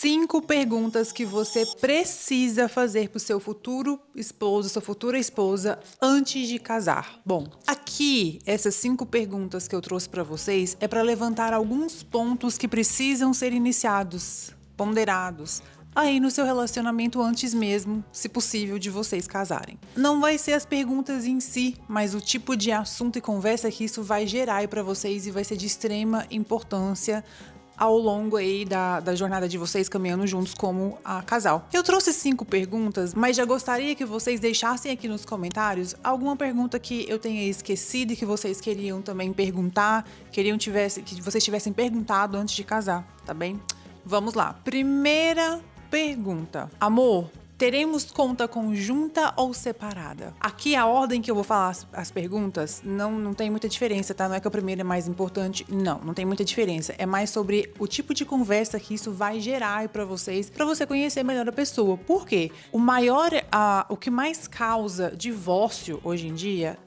5 perguntas que você precisa fazer para o seu futuro esposo, sua futura esposa, antes de casar. Bom, aqui, essas 5 perguntas que eu trouxe para vocês é para levantar alguns pontos que precisam ser iniciados, ponderados, aí no seu relacionamento antes mesmo, se possível, de vocês casarem. Não vai ser as perguntas em si, mas o tipo de assunto e conversa que isso vai gerar aí para vocês e vai ser de extrema importância ao longo aí da jornada de vocês caminhando juntos como casal. Eu trouxe 5 perguntas, mas já gostaria que vocês deixassem aqui nos comentários alguma pergunta que eu tenha esquecido e que vocês queriam também perguntar, que vocês tivessem perguntado antes de casar, tá bem? Vamos lá. Primeira pergunta. Amor, teremos conta conjunta ou separada? Aqui a ordem que eu vou falar as perguntas não tem muita diferença, tá? Não é que a primeira é mais importante, não tem muita diferença. É mais sobre o tipo de conversa que isso vai gerar para vocês, para você conhecer melhor a pessoa. Por quê? O que mais causa divórcio hoje em dia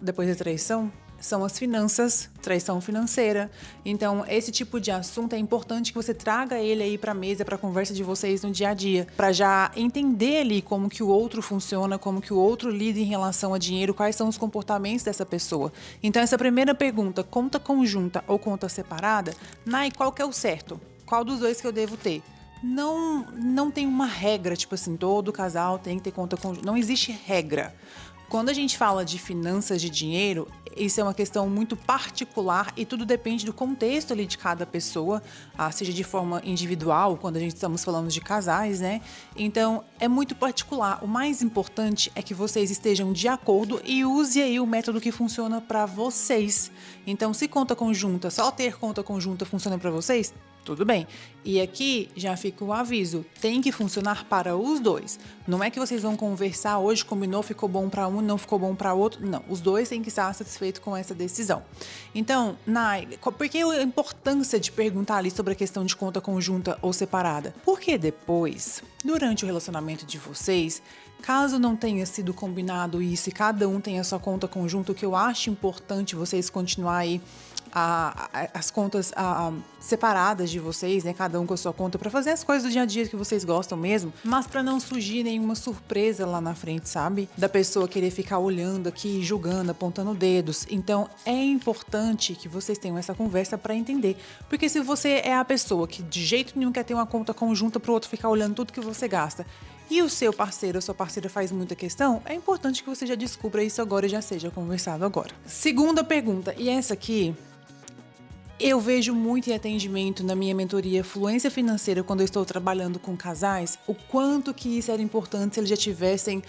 depois da traição, são as finanças, traição financeira. Então, esse tipo de assunto é importante que você traga ele aí pra mesa, pra conversa de vocês no dia a dia, pra já entender ali como que o outro funciona, como que o outro lida em relação a dinheiro, quais são os comportamentos dessa pessoa. Então, essa primeira pergunta, conta conjunta ou conta separada, Nai, qual que é o certo? Qual dos dois que eu devo ter? Não tem uma regra, tipo assim, todo casal tem que ter conta conjunta. Não existe regra. Quando a gente fala de finanças, de dinheiro, isso é uma questão muito particular e tudo depende do contexto ali de cada pessoa, seja de forma individual, quando a gente estamos falando de casais, né? Então, é muito particular. O mais importante é que vocês estejam de acordo e use aí o método que funciona para vocês. Então, se conta conjunta, só ter conta conjunta funciona para vocês, tudo bem. E aqui já fica o aviso, tem que funcionar para os dois. Não é que vocês vão conversar hoje, combinou, ficou bom para um, não ficou bom para outro. Não, os dois têm que estar satisfeitos com essa decisão. Então, Nai, por que a importância de perguntar ali sobre a questão de conta conjunta ou separada? Porque depois, durante o relacionamento de vocês, caso não tenha sido combinado isso e cada um tenha sua conta conjunta, o que eu acho importante vocês continuarem aí as contas separadas de vocês, né? Cada um com a sua conta, para fazer as coisas do dia a dia que vocês gostam mesmo, mas para não surgir nenhuma surpresa lá na frente, sabe? Da pessoa querer ficar olhando aqui, julgando, apontando dedos. Então, é importante que vocês tenham essa conversa para entender. Porque se você é a pessoa que de jeito nenhum quer ter uma conta conjunta pro outro ficar olhando tudo que você gasta, e o seu parceiro ou sua parceira faz muita questão, é importante que você já descubra isso agora e já seja conversado agora. Segunda pergunta, e essa aqui eu vejo muito em atendimento na minha mentoria Fluência Financeira, quando eu estou trabalhando com casais, o quanto que isso era importante se eles já tivessem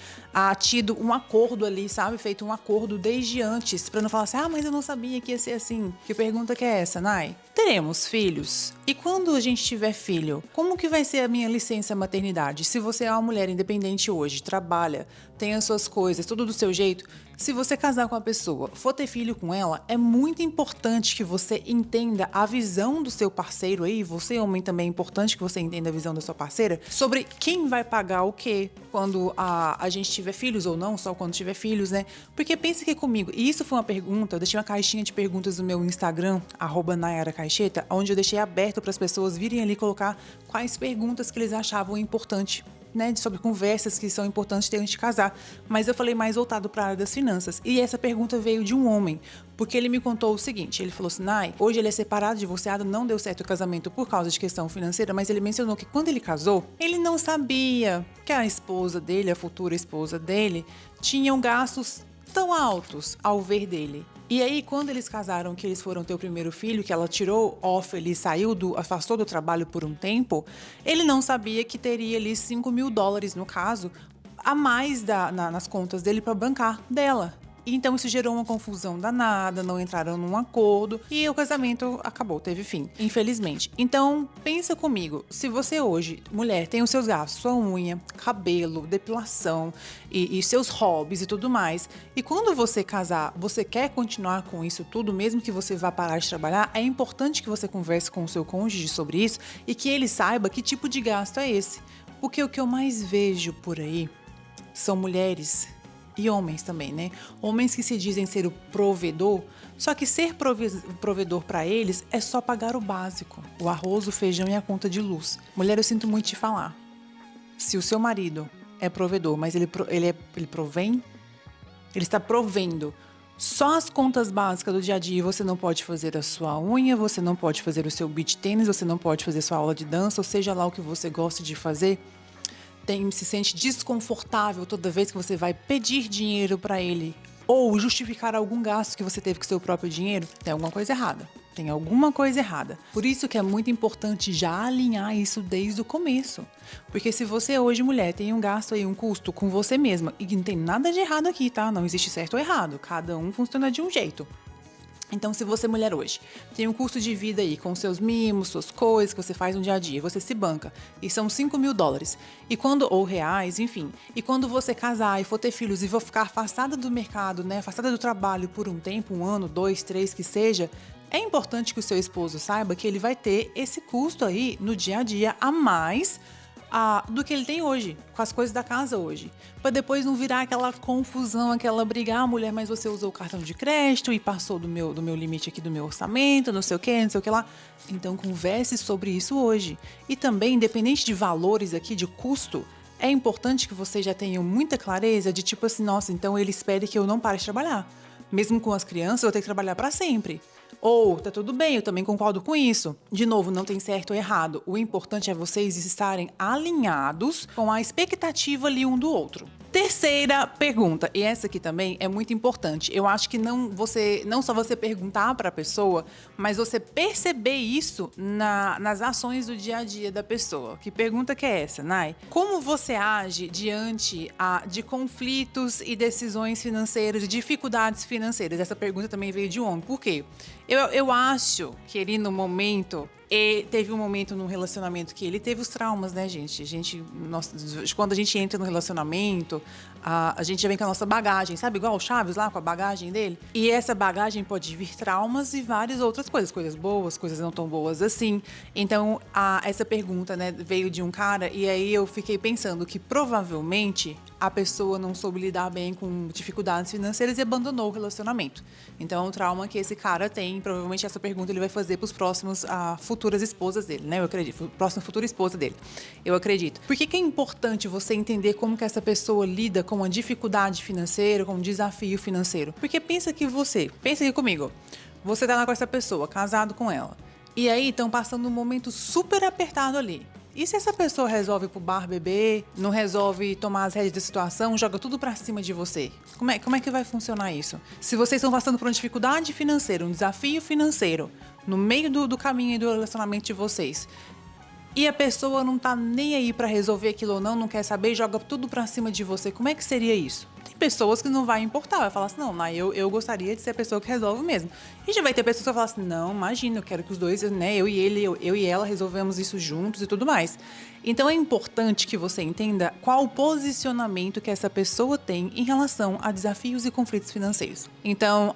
tido um acordo ali, sabe? Feito um acordo desde antes, para não falar assim, mas eu não sabia que ia ser assim. Que pergunta que é essa, Nai? Teremos filhos? E quando a gente tiver filho, como que vai ser a minha licença maternidade? Se você é uma mulher independente hoje, trabalha, tem as suas coisas, tudo do seu jeito, se você casar com a pessoa, for ter filho com ela, é muito importante que você entenda a visão do seu parceiro aí, você homem também é importante que você entenda a visão da sua parceira, sobre quem vai pagar o quê quando a gente tiver filhos ou não, só quando tiver filhos, né? Porque pensa aqui comigo, e isso foi uma pergunta, eu deixei uma caixinha de perguntas no meu Instagram, @NayaraCaixeta, onde eu deixei aberto para as pessoas virem ali colocar quais perguntas que eles achavam importante, né, sobre conversas que são importantes ter antes de casar, mas eu falei mais voltado para a área das finanças. E essa pergunta veio de um homem, porque ele me contou o seguinte, ele falou assim, Nai, hoje ele é separado, divorciado, não deu certo o casamento por causa de questão financeira, mas ele mencionou que quando ele casou, ele não sabia que a esposa dele, a futura esposa dele, tinham gastos tão altos ao ver dele. E aí, quando eles casaram, que eles foram ter o primeiro filho, que ela tirou off, ele afastou do trabalho por um tempo, ele não sabia que teria ali $5.000, no caso, a mais nas contas dele para bancar dela. Então isso gerou uma confusão danada, não entraram num acordo e o casamento acabou, teve fim, infelizmente. Então pensa comigo, se você hoje, mulher, tem os seus gastos, sua unha, cabelo, depilação e seus hobbies e tudo mais, e quando você casar, você quer continuar com isso tudo, mesmo que você vá parar de trabalhar, é importante que você converse com o seu cônjuge sobre isso e que ele saiba que tipo de gasto é esse. Porque o que eu mais vejo por aí são mulheres E homens também, né? Homens que se dizem ser o provedor, só que ser provedor para eles é só pagar o básico. O arroz, o feijão e a conta de luz. Mulher, eu sinto muito te falar. Se o seu marido é provedor, mas ele provém, ele está provendo só as contas básicas do dia a dia, você não pode fazer a sua unha, você não pode fazer o seu beach tênis, você não pode fazer sua aula de dança, ou seja lá o que você gosta de fazer, se sente desconfortável toda vez que você vai pedir dinheiro para ele ou justificar algum gasto que você teve com seu próprio dinheiro, tem alguma coisa errada. Tem alguma coisa errada. Por isso que é muito importante já alinhar isso desde o começo. Porque se você hoje, mulher, tem um gasto aí, um custo com você mesma, e não tem nada de errado aqui, tá? Não existe certo ou errado. Cada um funciona de um jeito. Então, se você, mulher, hoje, tem um custo de vida aí com seus mimos, suas coisas que você faz no dia a dia, você se banca, e são $5.000, ou reais, enfim. E quando você casar e for ter filhos e for ficar afastada do mercado, né, afastada do trabalho por um tempo, 1 ano, 2, 3, que seja, é importante que o seu esposo saiba que ele vai ter esse custo aí no dia a dia a mais do que ele tem hoje, com as coisas da casa hoje. Para depois não virar aquela confusão, aquela briga, mulher, mas você usou o cartão de crédito e passou do meu limite aqui do meu orçamento, não sei o que lá. Então converse sobre isso hoje. E também, independente de valores aqui, de custo, é importante que vocês já tenham muita clareza de tipo assim, nossa, então ele espere que eu não pare de trabalhar. Mesmo com as crianças, eu vou ter que trabalhar para sempre. Ou, tá tudo bem, eu também concordo com isso. De novo, não tem certo ou errado. O importante é vocês estarem alinhados com a expectativa ali um do outro. Terceira pergunta, e essa aqui também é muito importante. Eu acho que não só você perguntar para a pessoa, mas você perceber isso nas ações do dia a dia da pessoa. Que pergunta que é essa, Nai? Como você age diante de conflitos e decisões financeiras, de dificuldades financeiras? Essa pergunta também veio de homem. Por quê? Eu acho que ele, no momento, teve um momento no relacionamento que ele teve os traumas, né, gente? Quando a gente entra no relacionamento, a gente já vem com a nossa bagagem, sabe? Igual o Chaves lá, com a bagagem dele. E essa bagagem pode vir traumas e várias outras coisas. Coisas boas, coisas não tão boas assim. Então, essa pergunta, né, veio de um cara. E aí eu fiquei pensando que provavelmente a pessoa não soube lidar bem com dificuldades financeiras e abandonou o relacionamento. Então, é um trauma que esse cara tem. Provavelmente essa pergunta ele vai fazer para os próximos futuras esposas dele, né? Eu acredito. Próxima futura esposa dele. Eu acredito. Por que é importante você entender como que essa pessoa lida com a dificuldade financeira, com um desafio financeiro? Porque pensa aqui comigo. Você tá lá com essa pessoa, casado com ela. E aí estão passando um momento super apertado ali. E se essa pessoa resolve ir pro bar beber, não resolve tomar as rédeas da situação, joga tudo pra cima de você? Como é que vai funcionar isso? Se vocês estão passando por uma dificuldade financeira, um desafio financeiro, no meio do caminho do relacionamento de vocês, e a pessoa não tá nem aí pra resolver aquilo ou não quer saber e joga tudo pra cima de você, como é que seria isso? Tem pessoas que não vai importar, vai falar assim, não, eu gostaria de ser a pessoa que resolve mesmo. E já vai ter pessoas que vão falar assim, não, imagina, eu quero que os dois, né, eu e ela resolvemos isso juntos e tudo mais. Então é importante que você entenda qual o posicionamento que essa pessoa tem em relação a desafios e conflitos financeiros. Então,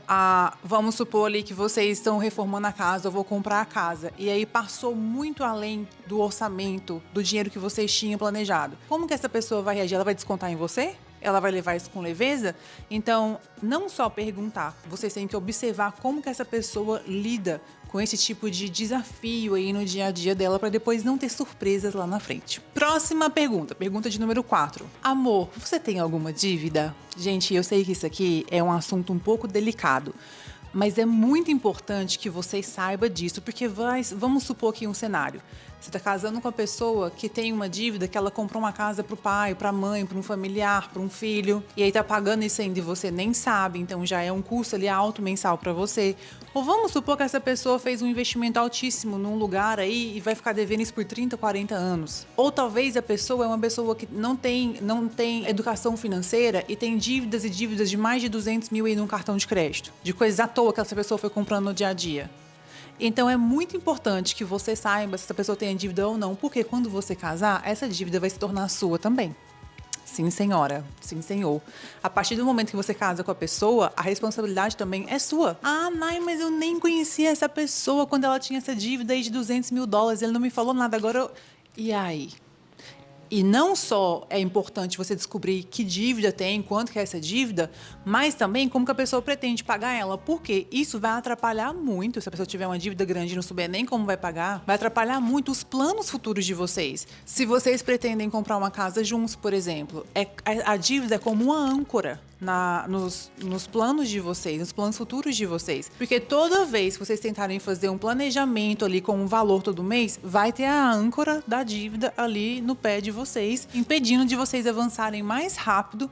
vamos supor ali que vocês estão reformando a casa, eu vou comprar a casa, e aí passou muito além do orçamento, do dinheiro que vocês tinham planejado. Como que essa pessoa vai reagir? Ela vai descontar em você? Ela vai levar isso com leveza? Então, não só perguntar, vocês têm que observar como que essa pessoa lida com esse tipo de desafio aí no dia a dia dela para depois não ter surpresas lá na frente. Próxima pergunta de número 4. Amor, você tem alguma dívida? Gente, eu sei que isso aqui é um assunto um pouco delicado, mas é muito importante que você saiba disso, porque vamos supor aqui um cenário. Você está casando com uma pessoa que tem uma dívida, que ela comprou uma casa para o pai, para a mãe, para um familiar, para um filho, e aí está pagando isso ainda e você nem sabe, então já é um custo ali alto mensal para você. Ou vamos supor que essa pessoa fez um investimento altíssimo num lugar aí e vai ficar devendo isso por 30, 40 anos. Ou talvez a pessoa é uma pessoa que não tem educação financeira e tem dívidas e dívidas de mais de 200 mil aí num cartão de crédito, de coisas à toa que essa pessoa foi comprando no dia a dia. Então é muito importante que você saiba se essa pessoa tem dívida ou não, porque quando você casar, essa dívida vai se tornar sua também. Sim, senhora. Sim, senhor. A partir do momento que você casa com a pessoa, a responsabilidade também é sua. Ah, Nai, mas eu nem conhecia essa pessoa quando ela tinha essa dívida aí de $200 mil. Ele não me falou nada. Agora E aí? E não só é importante você descobrir que dívida tem, quanto que é essa dívida, mas também como que a pessoa pretende pagar ela. Porque isso vai atrapalhar muito, se a pessoa tiver uma dívida grande e não souber nem como vai pagar, vai atrapalhar muito os planos futuros de vocês. Se vocês pretendem comprar uma casa juntos, por exemplo, a dívida é como uma âncora nos planos de vocês, nos planos futuros de vocês. Porque toda vez que vocês tentarem fazer um planejamento ali com um valor todo mês, vai ter a âncora da dívida ali no pé de vocês, impedindo de vocês avançarem mais rápido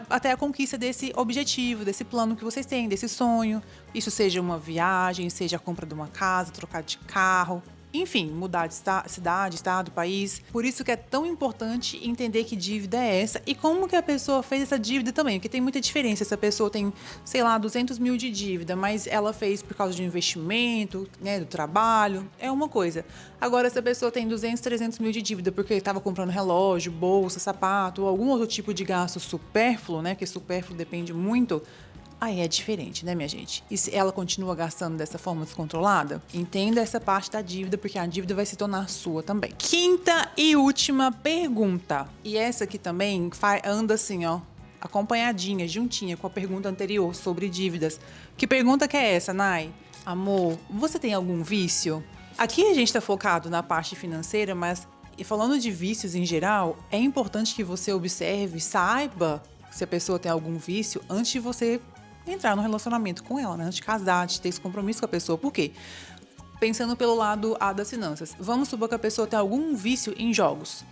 até a conquista desse objetivo, desse plano que vocês têm, desse sonho. Isso seja uma viagem, seja a compra de uma casa, trocar de carro. Enfim, mudar de cidade, estado, país. Por isso que é tão importante entender que dívida é essa e como que a pessoa fez essa dívida também. Porque tem muita diferença. Essa pessoa tem, sei lá, 200 mil de dívida, mas ela fez por causa de um investimento, né, do trabalho. É uma coisa. Agora, essa pessoa tem 200, 300 mil de dívida porque estava comprando relógio, bolsa, sapato ou algum outro tipo de gasto supérfluo, né? Porque supérfluo depende muito. Aí é diferente, né, minha gente? E se ela continua gastando dessa forma descontrolada? Entenda essa parte da dívida, porque a dívida vai se tornar sua também. Quinta e última pergunta. E essa aqui também anda assim, ó, acompanhadinha, juntinha com a pergunta anterior sobre dívidas. Que pergunta que é essa, Nai? Amor, você tem algum vício? Aqui a gente tá focado na parte financeira, mas falando de vícios em geral, é importante que você observe, saiba se a pessoa tem algum vício antes de você entrar no relacionamento com ela, né? Antes de casar, de ter esse compromisso com a pessoa. Por quê? Pensando pelo lado das finanças. Vamos supor que a pessoa tem algum vício em jogos.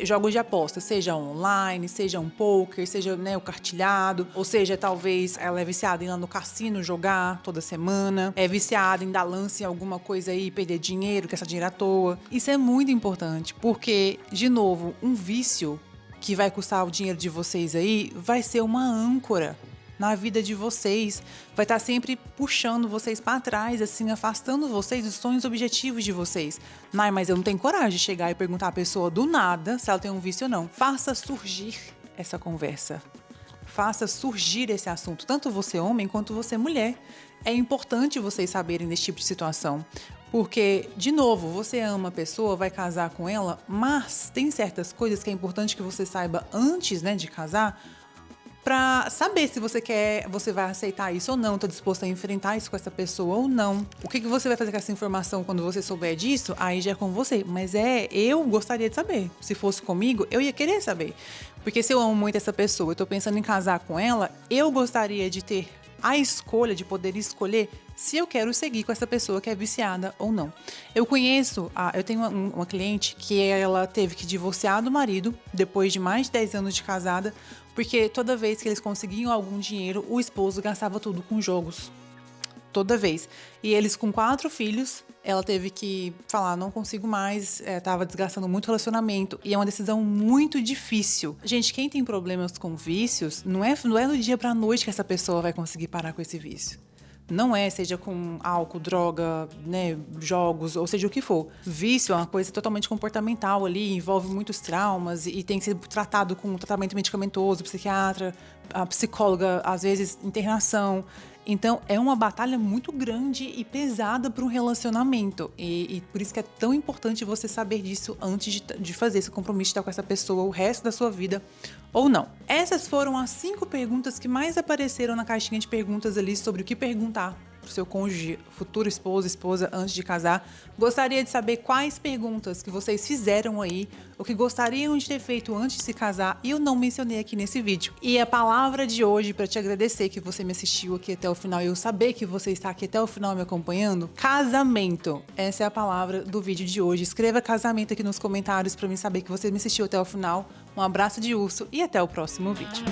Jogos de aposta, seja online, seja um poker, seja, né, o cartilhado, ou seja, talvez ela é viciada em ir lá no cassino jogar toda semana, é viciada em dar lance em alguma coisa aí, perder dinheiro, gastar dinheiro à toa. Isso é muito importante, porque, de novo, um vício que vai custar o dinheiro de vocês aí vai ser uma âncora na vida de vocês, vai estar sempre puxando vocês para trás, assim, afastando vocês dos sonhos e objetivos de vocês. Mas eu não tenho coragem de chegar e perguntar à pessoa do nada se ela tem um vício ou não. Faça surgir essa conversa. Faça surgir esse assunto, tanto você homem quanto você mulher. É importante vocês saberem desse tipo de situação. Porque, de novo, você ama a pessoa, vai casar com ela, mas tem certas coisas que é importante que você saiba antes, né, de casar, para saber se você vai aceitar isso ou não, tá disposto a enfrentar isso com essa pessoa ou não. O que você vai fazer com essa informação quando você souber disso, aí já é com você. Mas eu gostaria de saber. Se fosse comigo, eu ia querer saber. Porque se eu amo muito essa pessoa, eu tô pensando em casar com ela, eu gostaria de ter a escolha, de poder escolher se eu quero seguir com essa pessoa que é viciada ou não. Eu tenho uma cliente que ela teve que divorciar do marido depois de mais de 10 anos de casada, porque toda vez que eles conseguiam algum dinheiro, o esposo gastava tudo com jogos. Toda vez. E eles com 4 filhos, ela teve que falar, não consigo mais, tava desgastando muito o relacionamento. E é uma decisão muito difícil. Gente, quem tem problemas com vícios, não é do dia pra noite que essa pessoa vai conseguir parar com esse vício. Não seja com álcool, droga, né, jogos, ou seja o que for. Vício é uma coisa totalmente comportamental ali, envolve muitos traumas e tem que ser tratado com tratamento medicamentoso, psiquiatra, a psicóloga, às vezes internação. Então, é uma batalha muito grande e pesada para um relacionamento. E por isso que é tão importante você saber disso antes de fazer esse compromisso de estar com essa pessoa o resto da sua vida ou não. Essas foram as 5 perguntas que mais apareceram na caixinha de perguntas ali sobre o que perguntar pro seu cônjuge, futuro esposo, esposa, antes de casar. Gostaria de saber quais perguntas que vocês fizeram aí, o que gostariam de ter feito antes de se casar e eu não mencionei aqui nesse vídeo. E a palavra de hoje, para te agradecer que você me assistiu aqui até o final e eu saber que você está aqui até o final me acompanhando, casamento. Essa é a palavra do vídeo de hoje. Escreva casamento aqui nos comentários para mim saber que você me assistiu até o final. Um abraço de urso e até o próximo vídeo.